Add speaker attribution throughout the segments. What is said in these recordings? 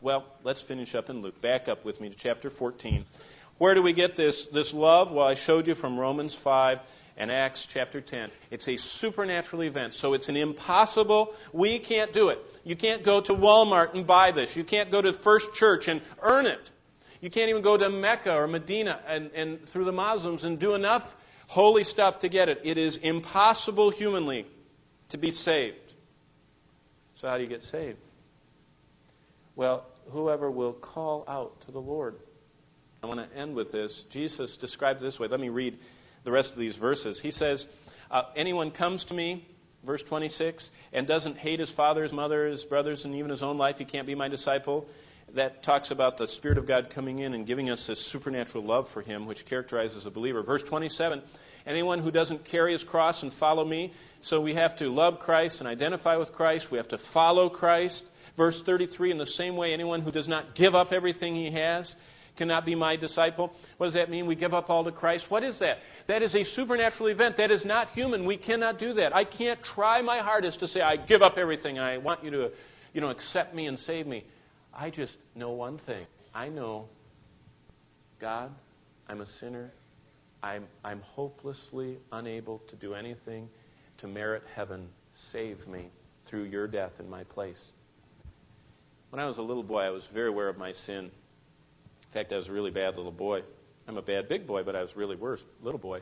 Speaker 1: with? Well, let's finish up in Luke. Back up with me to chapter 14. Where do we get this love? Well, I showed you from Romans 5 and Acts chapter 10. It's a supernatural event, so it's an impossible. We can't do it. You can't go to Walmart and buy this. You can't go to First Church and earn it. You can't even go to Mecca or Medina and through the Muslims and do enough holy stuff to get it. It is impossible humanly to be saved. So how do you get saved? Well, whoever will call out to the Lord. I want to end with this. Jesus describes it this way. Let me read the rest of these verses. He says, anyone comes to me, verse 26, and doesn't hate his father, his mother, his brothers, and even his own life, he can't be my disciple. That talks about the Spirit of God coming in and giving us this supernatural love for Him, which characterizes a believer. Verse 27, anyone who doesn't carry his cross and follow me. So we have to love Christ and identify with Christ. We have to follow Christ. Verse 33, in the same way, anyone who does not give up everything he has cannot be my disciple. What does that mean? We give up all to Christ. What is that? That is a supernatural event. That is not human. We cannot do that. I can't try my hardest to say, I give up everything and I want you to, accept me and save me. I just know one thing. I know, God, I'm a sinner. I'm hopelessly unable to do anything to merit heaven. Save me through your death in my place. When I was a little boy, I was very aware of my sin. In fact, I was a really bad little boy. I'm a bad big boy, but I was really worse little boy.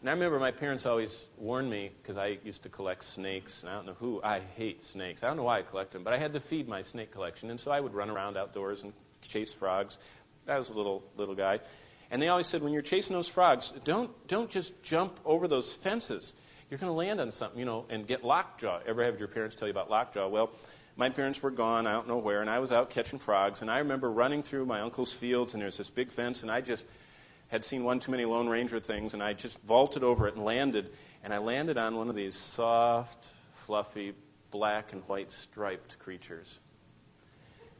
Speaker 1: And I remember my parents always warned me, because I used to collect snakes, and I don't know who. I hate snakes. I don't know why I collect them, but I had to feed my snake collection, and so I would run around outdoors and chase frogs. I was a little guy. And they always said, when you're chasing those frogs, don't just jump over those fences. You're going to land on something, and get lockjaw. Ever have your parents tell you about lockjaw? Well, my parents were gone, I don't know where, and I was out catching frogs, and I remember running through my uncle's fields, and there's this big fence, and I just had seen one too many Lone Ranger things, and I just vaulted over it and I landed on one of these soft, fluffy, black and white striped creatures.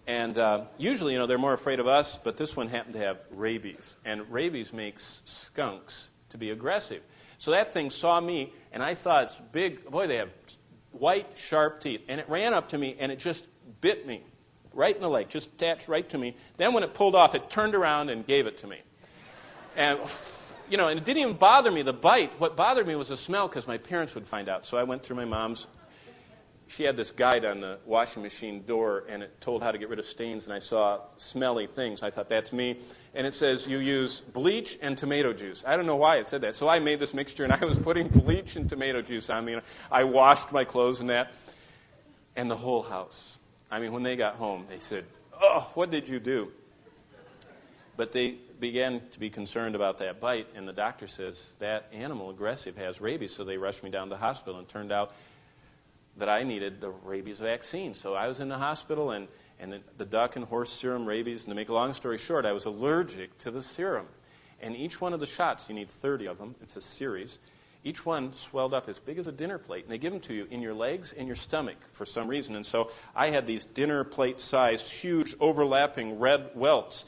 Speaker 1: And usually, they're more afraid of us, but this one happened to have rabies, and rabies makes skunks to be aggressive. So that thing saw me, and I saw its big, boy, they have white, sharp teeth, and it ran up to me, and it just bit me right in the leg, just attached right to me. Then when it pulled off, it turned around and gave it to me. And, and it didn't even bother me, the bite. What bothered me was the smell, because my parents would find out. So I went through my mom's. She had this guide on the washing machine door, and it told how to get rid of stains, and I saw smelly things. I thought, that's me. And it says you use bleach and tomato juice. I don't know why it said that. So I made this mixture, and I was putting bleach and tomato juice on me. I washed my clothes and that. And the whole house. When they got home, they said, oh, what did you do? But they began to be concerned about that bite, and the doctor says, that animal, aggressive, has rabies. So they rushed me down to the hospital, and it turned out that I needed the rabies vaccine. So I was in the hospital, and the duck and horse serum rabies, and to make a long story short, I was allergic to the serum. And each one of the shots, you need 30 of them, it's a series, each one swelled up as big as a dinner plate, and they give them to you in your legs and your stomach for some reason. And so I had these dinner plate-sized, huge, overlapping red welts.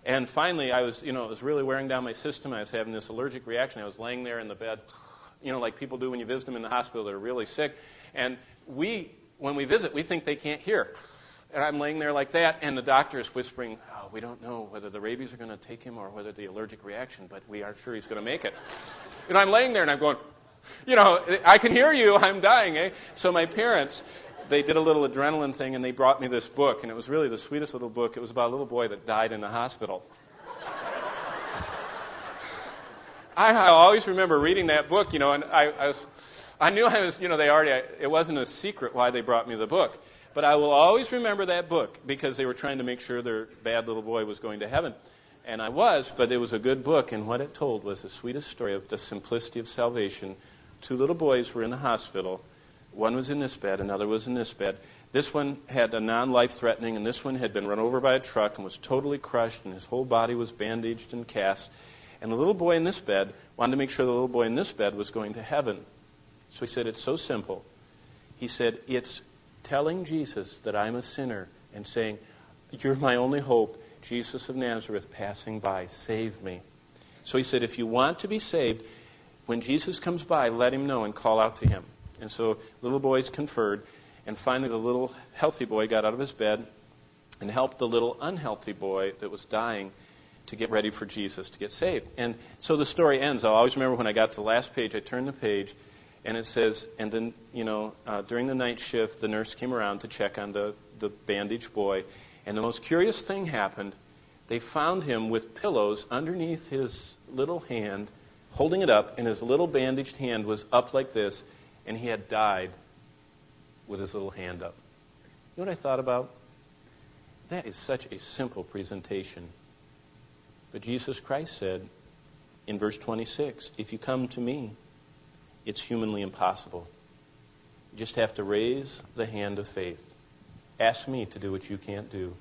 Speaker 1: And finally, I was, it was really wearing down my system. I was having this allergic reaction. I was laying there in the bed, like people do when you visit them in the hospital that are really sick. And when we visit, we think they can't hear. And I'm laying there like that, and the doctor is whispering, oh, we don't know whether the rabies are going to take him or whether the allergic reaction, but we aren't sure he's going to make it. I'm laying there, and I'm going, I can hear you. I'm dying, eh? So my parents, they did a little adrenaline thing, and they brought me this book, and it was really the sweetest little book. It was about a little boy that died in the hospital. I always remember reading that book, and I knew I was, it wasn't a secret why they brought me the book. But I will always remember that book because they were trying to make sure their bad little boy was going to heaven. And I was, but it was a good book, and what it told was the sweetest story of the simplicity of salvation. 2 little boys were in the hospital. One was in this bed, another was in this bed. This one had a non-life-threatening, and this one had been run over by a truck and was totally crushed, and his whole body was bandaged and cast. And the little boy in this bed wanted to make sure the little boy in this bed was going to heaven. So he said, it's so simple. He said, it's telling Jesus that I'm a sinner and saying, you're my only hope, Jesus of Nazareth passing by, save me. So he said, if you want to be saved, when Jesus comes by, let him know and call out to him. And so little boys conferred, and finally the little healthy boy got out of his bed, and help the little unhealthy boy that was dying to get ready for Jesus, to get saved. And so the story ends. I'll always remember when I got to the last page, I turned the page, and it says, and then, during the night shift, the nurse came around to check on the bandaged boy, and the most curious thing happened. They found him with pillows underneath his little hand, holding it up, and his little bandaged hand was up like this, and he had died with his little hand up. You know what I thought about? That is such a simple presentation. But Jesus Christ said in verse 26, if you come to me, it's humanly impossible. You just have to raise the hand of faith. Ask me to do what you can't do.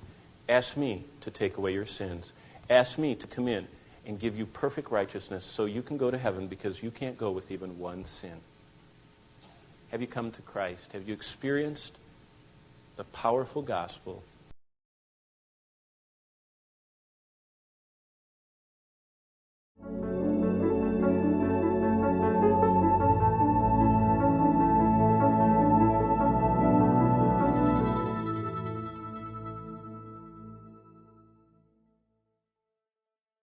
Speaker 1: Ask me to take away your sins. Ask me to come in and give you perfect righteousness so you can go to heaven because you can't go with even one sin. Have you come to Christ? Have you experienced the powerful gospel